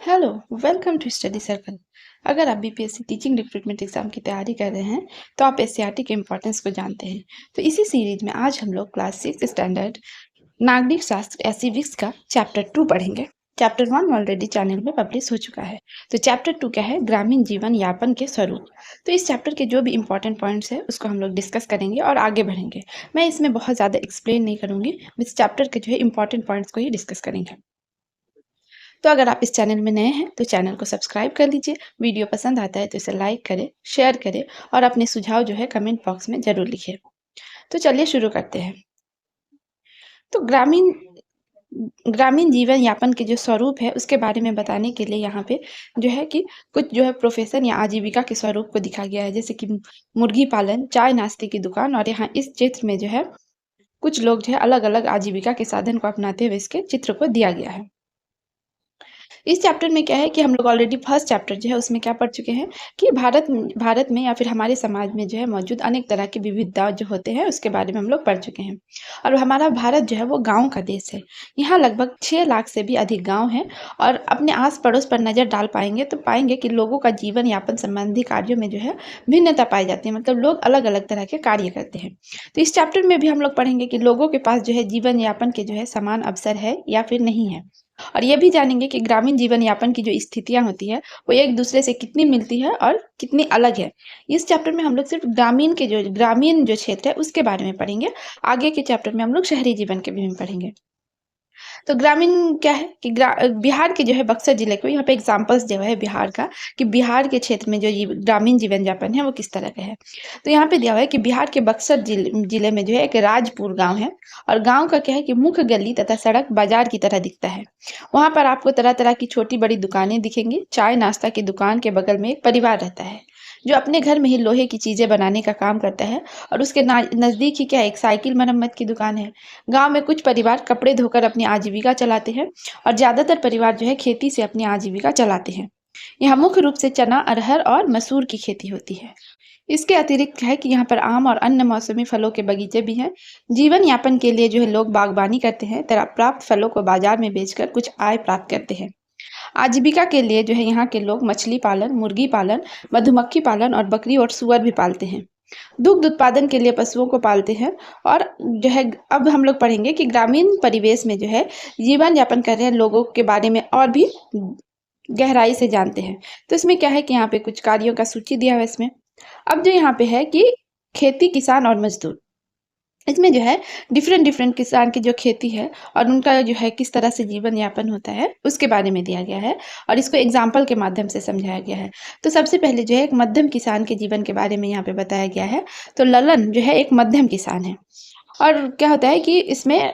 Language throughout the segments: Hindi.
Hello, welcome to study circle. अगर आप बीपीएससी टीचिंग रिक्रूटमेंट एग्जाम की तैयारी कर रहे हैं तो आप एससीईआरटी के इम्पोर्टेंस को जानते हैं। तो इसी सीरीज में आज हम लोग क्लास 6 स्टैंडर्ड नागरिक शास्त्र एसिविक्स का चैप्टर 2 पढ़ेंगे। चैप्टर 1 ऑलरेडी चैनल में पब्लिश हो चुका है। तो चैप्टर 2 क्या है? ग्रामीण जीवन यापन के स्वरूप। तो इस चैप्टर के जो भी इंपॉर्टेंट पॉइंट्स है उसको हम लोग डिस्कस करेंगे और आगे बढ़ेंगे। मैं इसमें बहुत ज़्यादा एक्सप्लेन नहीं करूँगी, इस चैप्टर के जो है इंपॉर्टेंट पॉइंट्स को ही डिस्कस करेंगे। तो अगर आप इस चैनल में नए हैं तो चैनल को सब्सक्राइब कर लीजिए। वीडियो पसंद आता है तो इसे लाइक करें, शेयर करें और अपने सुझाव जो है कमेंट बॉक्स में ज़रूर लिखिए। तो चलिए शुरू करते हैं। तो ग्रामीण ग्रामीण जीवन यापन के जो स्वरूप है उसके बारे में बताने के लिए यहाँ पे जो है कि कुछ जो है प्रोफेशन या आजीविका के स्वरूप को दिखा गया है, जैसे कि मुर्गी पालन, चाय नाश्ते की दुकान। और यहाँ इस चित्र में जो है कुछ लोग जो है अलग अलग आजीविका के साधन को अपनाते हुए इसके चित्र को दिया गया है। इस चैप्टर में क्या है कि हम लोग ऑलरेडी फर्स्ट चैप्टर जो है उसमें क्या पढ़ चुके हैं कि भारत में या फिर हमारे समाज में जो है मौजूद अनेक तरह की विविधता जो होते हैं उसके बारे में हम लोग पढ़ चुके हैं। और हमारा भारत जो है वो गाँव का देश है। यहाँ लगभग 6 लाख से भी अधिक गाँव हैं। और अपने आस पड़ोस पर नज़र डाल पाएंगे तो पाएंगे कि लोगों का जीवन यापन संबंधी कार्यों में जो है भिन्नता पाई जाती है, मतलब लोग अलग अलग तरह के कार्य करते हैं। तो इस चैप्टर में भी हम लोग पढ़ेंगे कि लोगों के पास जो है जीवन यापन के जो है समान अवसर है या फिर नहीं है। और ये भी जानेंगे कि ग्रामीण जीवन यापन की जो स्थितियाँ होती हैं वो एक दूसरे से कितनी मिलती है और कितनी अलग है। इस चैप्टर में हम लोग सिर्फ ग्रामीण जो क्षेत्र है उसके बारे में पढ़ेंगे। आगे के चैप्टर में हम लोग शहरी जीवन के बारे में पढ़ेंगे। तो ग्रामीण क्या है कि बिहार के जो है बक्सर जिले को यहाँ पे एग्जाम्पल्स जो है बिहार का, कि बिहार के क्षेत्र में जो ग्रामीण जीवन यापन है वो किस तरह का है। तो यहाँ पे दिया हुआ है कि बिहार के बक्सर जिले में जो है एक राजपुर गांव है। और गांव का क्या है कि मुख्य गली तथा सड़क बाजार की तरह दिखता है। वहां पर आपको तरह तरह की छोटी बड़ी दुकानें दिखेंगी। चाय नाश्ता की दुकान के बगल में एक परिवार रहता है जो अपने घर में ही लोहे की चीजें बनाने का काम करता है। और उसके नजदीक ही क्या है, एक साइकिल मरम्मत की दुकान है। गांव में कुछ परिवार कपड़े धोकर अपनी आजीविका चलाते हैं और ज्यादातर परिवार जो है खेती से अपनी आजीविका चलाते हैं। यहाँ मुख्य रूप से चना, अरहर और मसूर की खेती होती है। इसके अतिरिक्त है कि यहाँ पर आम और अन्य मौसमी फलों के बगीचे भी हैं। जीवन यापन के लिए जो है लोग बागवानी करते हैं, तरह प्राप्त फलों को बाजार में बेचकर कुछ आय प्राप्त करते हैं। आजीविका के लिए जो है यहाँ के लोग मछली पालन, मुर्गी पालन, मधुमक्खी पालन और बकरी और सुअर भी पालते हैं। दुग्ध उत्पादन के लिए पशुओं को पालते हैं। और जो है अब हम लोग पढ़ेंगे कि ग्रामीण परिवेश में जो है जीवन यापन कर रहे लोगों के बारे में और भी गहराई से जानते हैं। तो इसमें क्या है कि यहाँ पे कुछ कार्यों का सूची दिया हुआ है इसमें। अब जो यहाँ पे है कि खेती, किसान और मजदूर, इसमें जो है डिफरेंट डिफरेंट किसान की जो खेती है और उनका जो है किस तरह से जीवन यापन होता है उसके बारे में दिया गया है। और इसको एग्जाम्पल के माध्यम से समझाया गया है। तो सबसे पहले जो है एक मध्यम किसान के जीवन के बारे में यहाँ पे बताया गया है। तो ललन जो है एक मध्यम किसान है। और क्या होता है कि इसमें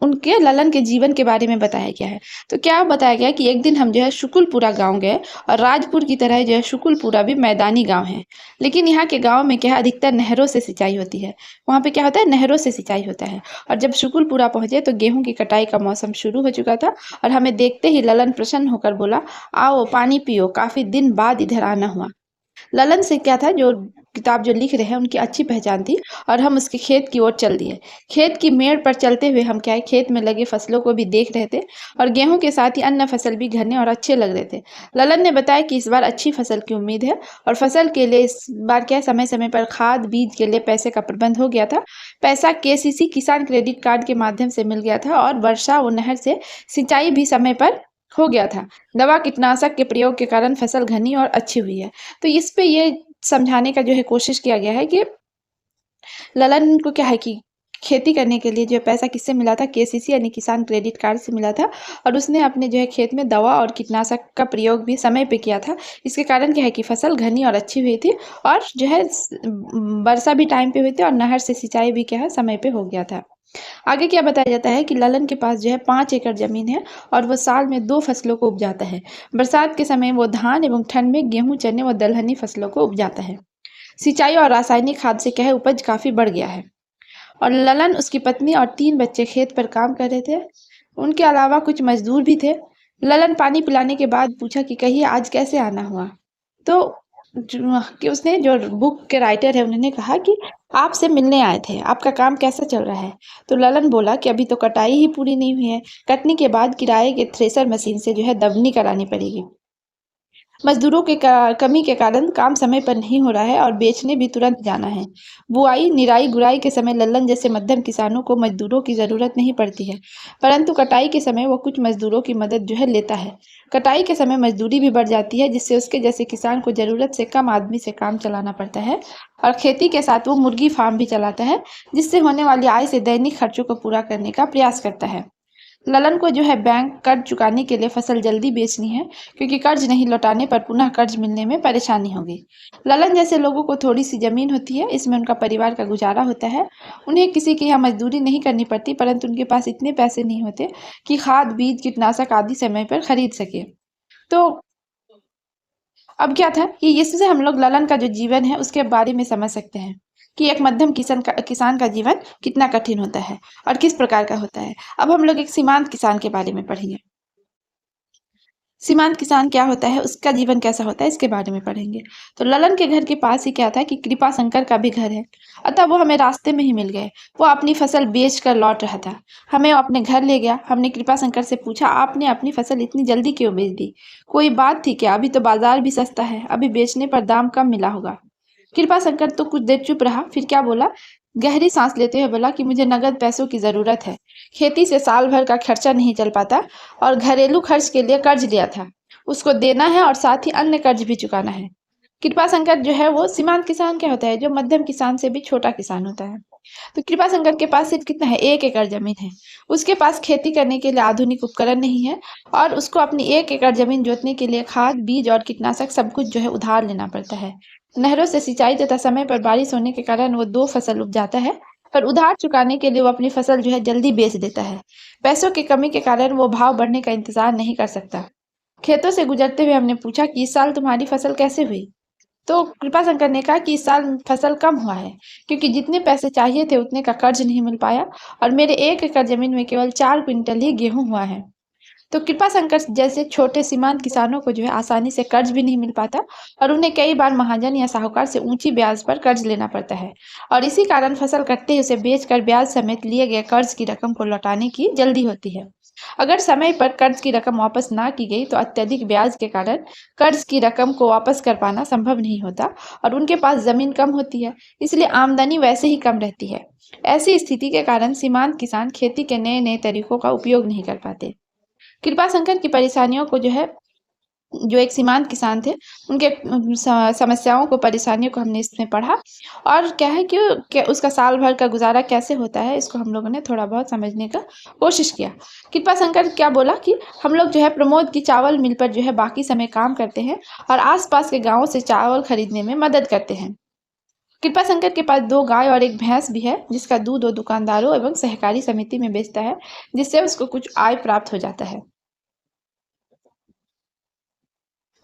उनके ललन के जीवन के बारे में बताया गया है। तो क्या बताया गया कि एक दिन हम जो है शुकुलपुरा गांव गए। और राजपुर की तरह जो है शुकुलपुरा भी मैदानी गांव है। लेकिन यहाँ के गांव में क्या है, अधिकतर नहरों से सिंचाई होती है। वहाँ पे क्या होता है, नहरों से सिंचाई होता है। और जब शुकुलपुरा पहुंचे तो गेहूं की कटाई का मौसम शुरू हो चुका था। और हमें देखते ही ललन प्रसन्न होकर बोला, आओ पानी पियो, काफी दिन बाद इधर आना हुआ। ललन से क्या था, जो किताब जो लिख रहे हैं उनकी अच्छी पहचान थी। और हम उसके खेत की ओर चल दिए। खेत की मेड़ पर चलते हुए हम क्या है, खेत में लगे फसलों को भी देख रहे थे। और गेहूं के साथ ही अन्य फसल भी घने और अच्छे लग रहे थे। ललन ने बताया कि इस बार अच्छी फसल की उम्मीद है। और फसल के लिए इस बार क्या समय समय पर खाद बीज के लिए पैसे का प्रबंध हो गया था। पैसा केसीसी किसान क्रेडिट कार्ड के माध्यम से मिल गया था। और वर्षा व नहर से सिंचाई भी समय पर हो गया था। दवा कीटनाशक के प्रयोग के कारण फसल घनी और अच्छी हुई है। तो इस पे ये समझाने का जो है कोशिश किया गया है कि ललन को क्या है कि खेती करने के लिए जो है पैसा किससे मिला था, केसीसी यानी किसान क्रेडिट कार्ड से मिला था। और उसने अपने जो है खेत में दवा और कीटनाशक का प्रयोग भी समय पे किया था। इसके कारण क्या है कि फसल घनी और अच्छी हुई थी। और जो है वर्षा भी टाइम पे हुई थी और नहर से सिंचाई भी क्या है समय पे हो गया था। आगे क्या बताया जाता है कि ललन के पास जो है 5 एकड़ जमीन है। और वो साल में 2 फसलों को उपजाता है। बरसात के समय वो धान एवं ठंड में गेहूं, चने व दलहनी फसलों को उपजाता है। सिंचाई और रासायनिक खाद से क्या है, उपज काफी बढ़ गया है। और ललन, उसकी पत्नी और 3 बच्चे खेत पर काम कर रहे थे। उनके अलावा कुछ मजदूर भी थे। ललन पानी पिलाने के बाद पूछा कि कहिए आज कैसे आना हुआ। तो कि उसने जो बुक के राइटर है उन्होंने कहा कि आपसे मिलने आए थे, आपका काम कैसा चल रहा है? तो ललन बोला कि अभी तो कटाई ही पूरी नहीं हुई है, कटने के बाद किराए के थ्रेसर मशीन से जो है दबनी करानी पड़ेगी। मजदूरों के कमी के कारण काम समय पर नहीं हो रहा है और बेचने भी तुरंत जाना है। बुआई, निराई, गुड़ाई के समय लल्लन जैसे मध्यम किसानों को मजदूरों की जरूरत नहीं पड़ती है, परंतु कटाई के समय वो कुछ मजदूरों की मदद जो है लेता है। कटाई के समय मजदूरी भी बढ़ जाती है, जिससे उसके जैसे किसान को जरूरत से कम आदमी से काम चलाना पड़ता है और खेती के साथ वो मुर्गी फार्म भी चलाता है, जिससे होने वाली आय से दैनिक खर्चों को पूरा करने का प्रयास करता है। ललन को जो है बैंक कर्ज चुकाने के लिए फसल जल्दी बेचनी है, क्योंकि कर्ज नहीं लौटाने पर पुनः कर्ज मिलने में परेशानी होगी। ललन जैसे लोगों को थोड़ी सी जमीन होती है, इसमें उनका परिवार का गुजारा होता है। उन्हें किसी की यहाँ मजदूरी नहीं करनी पड़ती, परंतु उनके पास इतने पैसे नहीं होते कि खाद, बीज, कीटनाशक आदि समय पर खरीद सके। तो अब क्या था कि इससे हम लोग ललन का जो जीवन है उसके बारे में समझ सकते हैं कि एक मध्यम किसान का जीवन कितना कठिन होता है और किस प्रकार का होता है। अब हम लोग एक सीमांत किसान के बारे में पढ़ेंगे। सीमांत किसान क्या होता है, उसका जीवन कैसा होता है, इसके बारे में पढ़ेंगे। तो ललन के घर के पास ही क्या था कि कृपा शंकर का भी घर है, अतः वो हमें रास्ते में ही मिल गए। वो अपनी फसल बेच कर लौट रहा था, हमें अपने घर ले गया। हमने कृपा शंकर से पूछा, आपने अपनी फसल इतनी जल्दी क्यों बेच दी? कोई बात थी क्या? अभी तो बाजार भी सस्ता है, अभी बेचने पर दाम कम मिला होगा। कृपा शंकर तो कुछ देर चुप रहा, फिर क्या बोला, गहरी सांस लेते हुए बोला कि मुझे नगद पैसों की जरूरत है। खेती से साल भर का खर्चा नहीं चल पाता और घरेलू खर्च के लिए कर्ज लिया था, उसको देना है और साथ ही अन्य कर्ज भी चुकाना है। कृपा शंकर जो है वो सीमांत किसान क्या होता है, जो मध्यम किसान से भी छोटा किसान होता है। तो कृपा शंकर के पास सिर्फ कितना है, 1 एकड़ जमीन है। उसके पास खेती करने के लिए आधुनिक उपकरण नहीं है और उसको अपनी 1 एकड़ जमीन जोतने के लिए खाद, बीज और कीटनाशक सब कुछ जो है उधार लेना पड़ता है। नहरों से सिंचाई तथा समय पर बारिश होने के कारण वो 2 फसल उपजाता है, पर उधार चुकाने के लिए वो अपनी फसल जो है जल्दी बेच देता है। पैसों की कमी के कारण वो भाव बढ़ने का इंतजार नहीं कर सकता। खेतों से गुजरते हुए हमने पूछा कि इस साल तुम्हारी फसल कैसे हुई? तो कृपा शंकर ने कहा कि इस साल फसल कम हुआ है, क्योंकि जितने पैसे चाहिए थे उतने का कर्ज नहीं मिल पाया और मेरे 1 एकड़ जमीन में केवल 4 क्विंटल ही गेहूं हुआ है। तो कृपा शंकर जैसे छोटे सीमांत किसानों को जो है आसानी से कर्ज भी नहीं मिल पाता और उन्हें कई बार महाजन या साहूकार से ऊंची ब्याज पर कर्ज लेना पड़ता है और इसी कारण फसल कटते ही उसे बेचकर ब्याज समेत लिए गए कर्ज की रकम को लौटाने की जल्दी होती है। अगर समय पर कर्ज की रकम वापस ना की गई तो अत्यधिक ब्याज के कारण कर्ज की रकम को वापस कर पाना संभव नहीं होता और उनके पास जमीन कम होती है, इसलिए आमदनी वैसे ही कम रहती है। ऐसी स्थिति के कारण सीमांत किसान खेती के नए नए तरीकों का उपयोग नहीं कर पाते। कृपाशंकर की परेशानियों को जो है, जो एक सीमांत किसान थे, उनके समस्याओं को, परेशानियों को हमने इसमें पढ़ा और क्या है कि उसका साल भर का गुजारा कैसे होता है, इसको हम लोगों ने थोड़ा बहुत समझने का कोशिश किया। कृपाशंकर क्या बोला कि हम लोग जो है प्रमोद की चावल मिल पर जो है बाकी समय काम करते हैं और आसपास के गांवों से चावल खरीदने में मदद करते हैं। कृपाशंकर के पास 2 गाय और एक भैंस भी है, जिसका दूध वो दुकानदारों एवं सहकारी समिति में बेचता है, जिससे उसको कुछ आय प्राप्त हो जाता है।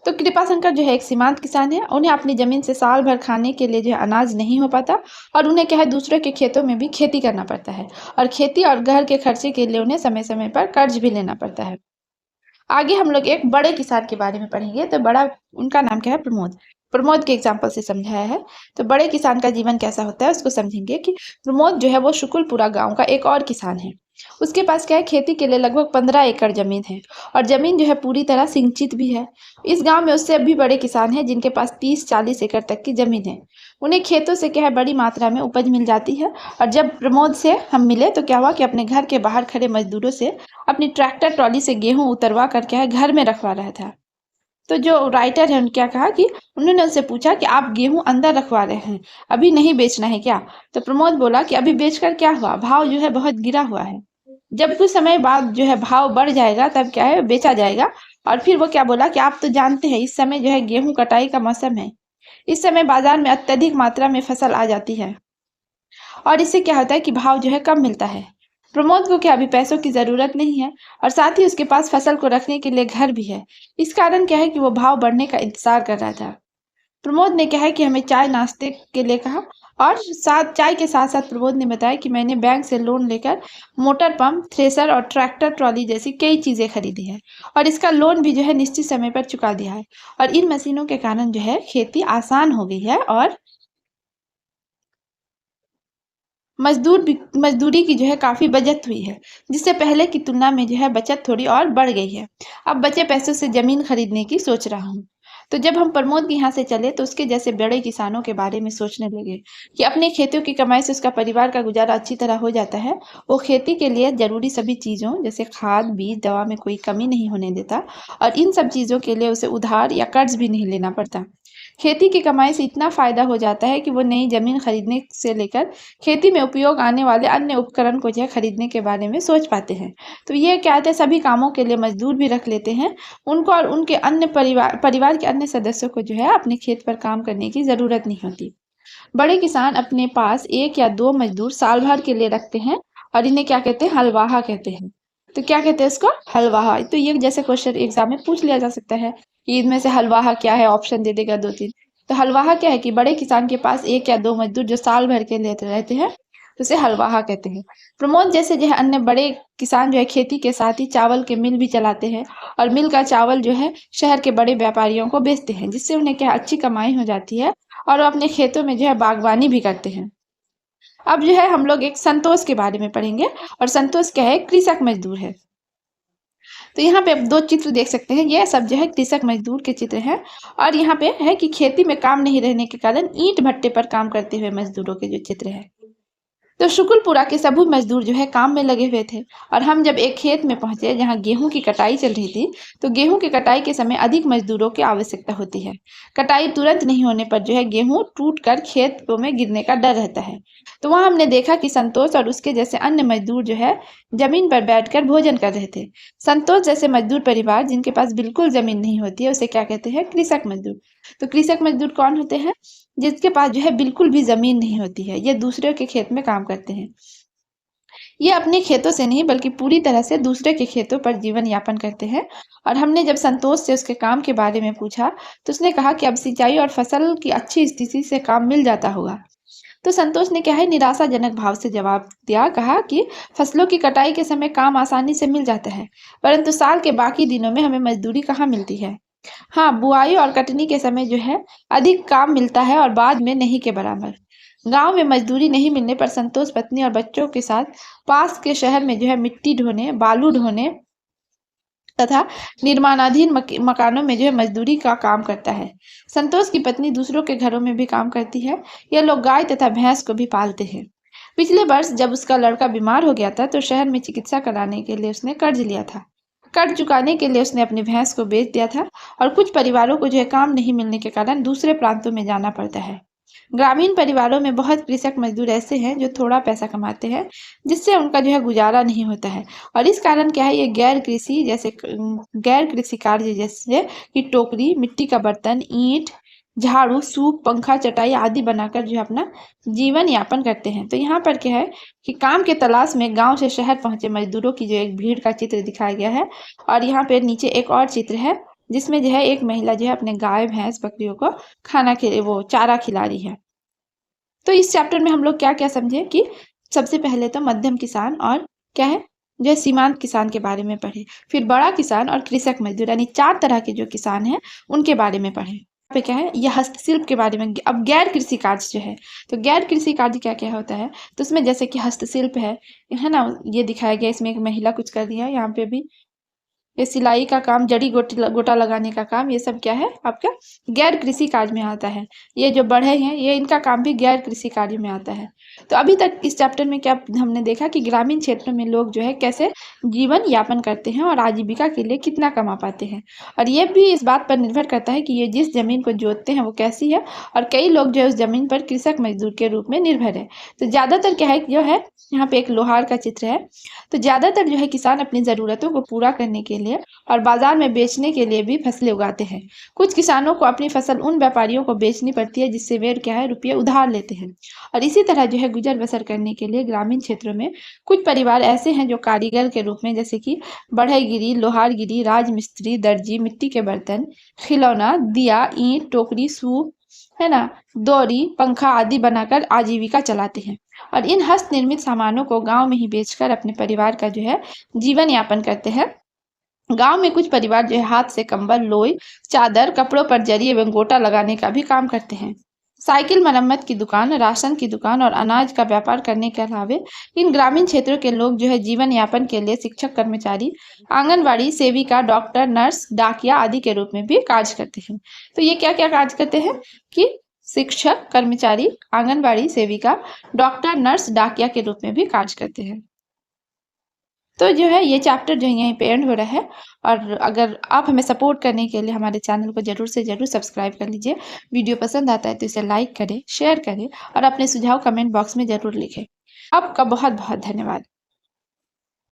तो कृपाशंकर जो है एक सीमांत किसान है, उन्हें अपनी जमीन से साल भर खाने के लिए जो है अनाज नहीं हो पाता और उन्हें क्या है दूसरे के खेतों में भी खेती करना पड़ता है और खेती और घर के खर्चे के लिए उन्हें समय समय पर कर्ज भी लेना पड़ता है। आगे हम लोग एक बड़े किसान के बारे में पढ़ेंगे। तो बड़ा, उनका नाम क्या है, प्रमोद। प्रमोद के एग्जाम्पल से समझाया है। तो बड़े किसान का जीवन कैसा होता है उसको समझेंगे कि प्रमोद जो है वो शुकुलपुरा गांव का एक और किसान है। उसके पास क्या है, खेती के लिए लगभग 15 एकड़ जमीन है और जमीन जो है पूरी तरह सिंचित भी है। इस गांव में उससे भी बड़े किसान हैं जिनके पास 30-40 एकड़ तक की जमीन है। उन्हें खेतों से क्या है बड़ी मात्रा में उपज मिल जाती है और जब प्रमोद से हम मिले तो क्या हुआ कि अपने घर के बाहर खड़े मजदूरों से अपनी ट्रैक्टर ट्रॉली से गेहूं उतरवा कर क्या है घर में रखवा रहा था। तो जो राइटर है उन्होंने क्या कहा कि उन्होंने उनसे पूछा कि आप गेहूं अंदर रखवा रहे हैं, अभी नहीं बेचना है क्या? तो प्रमोद बोला कि अभी बेचकर क्या हुआ, भाव जो है बहुत गिरा हुआ है। जब कुछ समय बाद जो है भाव बढ़ जाएगा तब क्या है बेचा जाएगा। और फिर वो क्या बोला कि आप तो जानते हैं इस समय जो है गेहूं कटाई का मौसम है, इस समय बाजार में अत्यधिक मात्रा में फसल आ जाती है और इससे क्या होता है कि भाव जो है कम मिलता है। प्रमोद को क्या अभी पैसों की जरूरत नहीं है और साथ ही उसके पास फसल को रखने के लिए घर भी है। इस कारण क्या है कि वो भाव बढ़ने का इंतजार कर रहा था। प्रमोद ने कहा कि हमें चाय नाश्ते के लिए कहा, और साथ चाय के साथ साथ प्रमोद ने बताया कि मैंने बैंक से लोन लेकर मोटर पंप, थ्रेसर और ट्रैक्टर ट्रॉली जैसी कई चीजें खरीदी है, और इसका लोन भी जो है निश्चित समय पर चुका दिया है। और इन मशीनों के कारण जो है खेती आसान हो गई है, और मजदूरी की जो है काफी बचत हुई है, जिससे पहले की तुलना में जो है बचत थोड़ी और बढ़ गई है। अब बचे पैसों से जमीन खरीदने की सोच रहा हूँ। तो जब हम प्रमोद के यहाँ से चले तो उसके जैसे बड़े किसानों के बारे में सोचने लगे कि अपने खेतों की कमाई से उसका परिवार का गुजारा अच्छी तरह हो जाता है। वो खेती के लिए जरूरी सभी चीजों जैसे खाद, बीज, दवा में कोई कमी नहीं होने देता, और इन सब चीजों के लिए उसे उधार या कर्ज भी नहीं लेना पड़ता। खेती की कमाई से इतना फायदा हो जाता है कि वो नई जमीन खरीदने से लेकर खेती में उपयोग आने वाले अन्य उपकरण को जो है खरीदने के बारे में सोच पाते हैं। तो ये क्या होता है, सभी कामों के लिए मजदूर भी रख लेते हैं उनको, और उनके अन्य परिवार के अन्य सदस्यों को जो है अपने खेत पर काम करने की जरूरत नहीं होती। बड़े किसान अपने पास 1 या 2 मजदूर साल भर के लिए रखते हैं, और इन्हें क्या कहते हैं, हलवाहा कहते हैं। तो क्या कहते हैं इसको, हलवाहा। तो ये जैसे क्वेश्चन एग्जाम में पूछ लिया जा सकता है कि इनमें से हलवाहा क्या है, ऑप्शन दे देगा 2-3। तो हलवाहा क्या है कि बड़े किसान के पास 1 या 2 मजदूर जो साल भर के लिए रहते हैं, तो उसे हलवाहा कहते हैं। प्रमोद जैसे जो है अन्य बड़े किसान जो है खेती के साथ ही चावल के मिल भी चलाते हैं, और मिल का चावल जो है शहर के बड़े व्यापारियों को बेचते हैं, जिससे उन्हें क्या अच्छी कमाई हो जाती है, और वो अपने खेतों में जो है बागवानी भी करते हैं। अब जो है हम लोग एक संतोष के बारे में पढ़ेंगे, और संतोष क्या है, कृषक मजदूर है। तो यहाँ पे आप 2 चित्र देख सकते हैं, ये सब जो है कृषक मजदूर के चित्र हैं, और यहाँ पे है कि खेती में काम नहीं रहने के कारण ईंट भट्टे पर काम करते हुए मजदूरों के जो चित्र है। तो शुक्लपुरा के सभी मजदूर जो है काम में लगे हुए थे, और हम जब एक खेत में पहुंचे जहां गेहूं की कटाई चल रही थी, तो गेहूं की कटाई के समय अधिक मजदूरों की आवश्यकता होती है। कटाई तुरंत नहीं होने पर जो है गेहूं टूटकर खेतों में गिरने का डर रहता है। तो वहां हमने देखा कि संतोष और उसके जैसे अन्य मजदूर जो है जमीन पर बैठकर भोजन कर रहे थे। संतोष जैसे मजदूर परिवार जिनके पास बिल्कुल जमीन नहीं होती है, उसे क्या कहते हैं, कृषक मजदूर। तो कृषक मजदूर कौन होते हैं, जिसके पास जो है बिल्कुल भी जमीन नहीं होती है, ये दूसरे के खेत में काम करते हैं। ये अपने खेतों से नहीं बल्कि पूरी तरह से दूसरे के खेतों पर जीवन यापन करते हैं। और हमने जब संतोष से उसके काम के बारे में पूछा, तो उसने कहा कि अब सिंचाई और फसल की अच्छी स्थिति से काम मिल जाता होगा। तो संतोष ने क्या है, निराशाजनक भाव से जवाब दिया, कहा कि फसलों की कटाई के समय काम आसानी से मिल जाता है, परंतु साल के बाकी दिनों में हमें मजदूरी कहाँ मिलती है। हाँ, बुआई और कटनी के समय जो है अधिक काम मिलता है, और बाद में नहीं के बराबर। गांव में मजदूरी नहीं मिलने पर संतोष पत्नी और बच्चों के साथ पास के शहर में जो है मिट्टी ढोने, बालू ढोने तथा निर्माणाधीन मकानों में जो है मजदूरी का काम करता है। संतोष की पत्नी दूसरों के घरों में भी काम करती है। यह लोग गाय तथा भैंस को भी पालते हैं। पिछले वर्ष जब उसका लड़का बीमार हो गया था, तो शहर में चिकित्सा कराने के लिए उसने कर्ज लिया था। कर्ज चुकाने के लिए उसने अपनी भैंस को बेच दिया था, और कुछ परिवारों को जो है काम नहीं मिलने के कारण दूसरे प्रांतों में जाना पड़ता है। ग्रामीण परिवारों में बहुत कृषक मजदूर ऐसे हैं जो थोड़ा पैसा कमाते हैं, जिससे उनका जो है गुजारा नहीं होता है। और इस कारण क्या है, ये गैर कृषि कार्य जैसे कि टोकरी, मिट्टी का बर्तन, ईंट, झाड़ू, सूप, पंखा, चटाई आदि बनाकर जो है अपना जीवन यापन करते हैं। तो यहाँ पर क्या है कि काम के तलाश में गांव से शहर पहुंचे मजदूरों की जो एक भीड़ का चित्र दिखाया गया है। और यहाँ पे नीचे एक और चित्र है, जिसमें जो है एक महिला जो है अपने गाय, भैंस, बकरियों को वो चारा खिला रही है। तो इस चैप्टर में हम लोग क्या क्या समझे कि सबसे पहले तो मध्यम किसान और क्या है, जो है सीमांत किसान के बारे में पढ़े। फिर बड़ा किसान और कृषक मजदूर, यानी 4 तरह के जो किसान हैं उनके बारे में पढ़े। यहाँ पे क्या है, यह हस्तशिल्प के बारे में। अब गैर कृषि कार्य जो है, तो गैर कृषि कार्य क्या क्या होता है, तो उसमें जैसे कि हस्तशिल्प है ना, ये दिखाया गया। इसमें एक महिला कुछ कर रही है, यहाँ पे भी ये सिलाई का काम, जड़ी गोटा लगाने का काम, ये सब क्या है आपका गैर कृषि कार्य में आता है। ये जो बढ़े हैं, ये इनका काम भी गैर कृषि कार्य में आता है। तो अभी तक इस चैप्टर में क्या हमने देखा कि ग्रामीण क्षेत्रों में लोग जो है कैसे जीवन यापन करते हैं और आजीविका के लिए कितना कमा पाते हैं। और ये भी इस बात पर निर्भर करता है कि ये जिस जमीन को जोतते हैं वो कैसी है, और कई लोग जो है उस जमीन पर कृषक मजदूर के रूप में निर्भर है। तो ज्यादातर क्या है, जो है यहाँ पे एक लोहार का चित्र है। तो ज्यादातर जो है किसान अपनी जरूरतों को पूरा करने के लिए और बाजार में बेचने के लिए भी फसलें उगाते हैं। कुछ किसानों को अपनी फसल उन व्यापारियों को बेचनी पड़ती है, जिससे वे क्या है रुपये उधार लेते हैं। और इसी तरह जो है गुजर बसर करने के लिए ग्रामीण क्षेत्रों में कुछ परिवार ऐसे हैं जो कारीगर के रूप में, जैसे कि बढ़ईगिरी, लोहारगिरी, राजमिस्त्री, दर्जी, मिट्टी के बर्तन, खिलौना, दिया, ईंट, टोकरी, सूप, है ना, दौरी, पंखा आदि बनाकर आजीविका चलाते हैं और इन हस्त निर्मित सामानों को गांव में ही बेचकर अपने परिवार का जो है जीवन यापन करते हैं। गांव में कुछ परिवार जो है हाथ से कंबल, लोई, चादर, कपड़ों पर जरी एवं गोटा लगाने का भी काम करते हैं। साइकिल मरम्मत की दुकान, राशन की दुकान और अनाज का व्यापार करने के अलावे इन ग्रामीण क्षेत्रों के लोग जो है जीवन यापन के लिए शिक्षक, कर्मचारी, आंगनवाड़ी सेविका, डॉक्टर, नर्स, डाकिया आदि के रूप में भी कार्य करते हैं। तो ये क्या क्या कार्य करते हैं कि शिक्षक, कर्मचारी, आंगनवाड़ी सेविका, डॉक्टर, नर्स, डाकिया के रूप में भी कार्य करते हैं। तो जो है ये चैप्टर जो है यहीं पे एंड हो रहा है और अगर आप हमें सपोर्ट करने के लिए हमारे चैनल को ज़रूर से ज़रूर सब्सक्राइब कर लीजिए। वीडियो पसंद आता है तो इसे लाइक करें, शेयर करें और अपने सुझाव कमेंट बॉक्स में ज़रूर लिखें। आपका बहुत बहुत धन्यवाद।